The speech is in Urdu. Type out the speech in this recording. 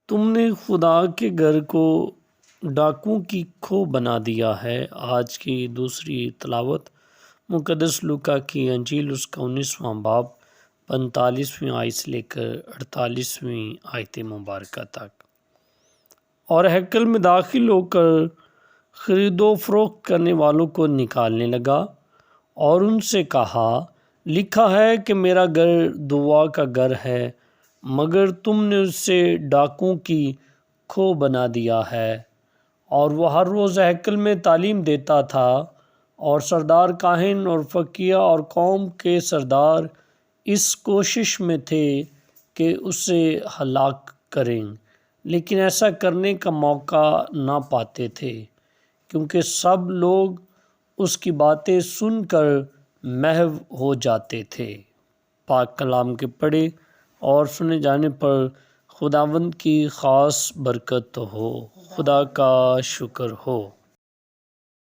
تم نے خدا کے گھر کو ڈاکوؤں کی کھو بنا دیا ہے۔ آج کی دوسری تلاوت مقدس لوکا کی انجیل اس کا 19واں باب 45ویں آیت سے لے کر 48ویں آیت مبارکہ تک۔ اور ہیکل میں داخل ہو کر خرید و فروخت کرنے والوں کو نکالنے لگا اور ان سے کہا، لکھا ہے کہ میرا گھر دعا کا گھر ہے، مگر تم نے اسے ڈاکوؤں کی کھو بنا دیا ہے۔ اور وہ ہر روز ہیکل میں تعلیم دیتا تھا، اور سردار کاہن اور فقیہ اور قوم کے سردار اس کوشش میں تھے کہ اسے ہلاک کریں، لیکن ایسا کرنے کا موقع نہ پاتے تھے، کیونکہ سب لوگ اس کی باتیں سن کر محو ہو جاتے تھے۔ پاک کلام کے پڑھے اور سنے جانے پر خداوند کی خاص برکت ہو۔ خدا کا شکر ہو۔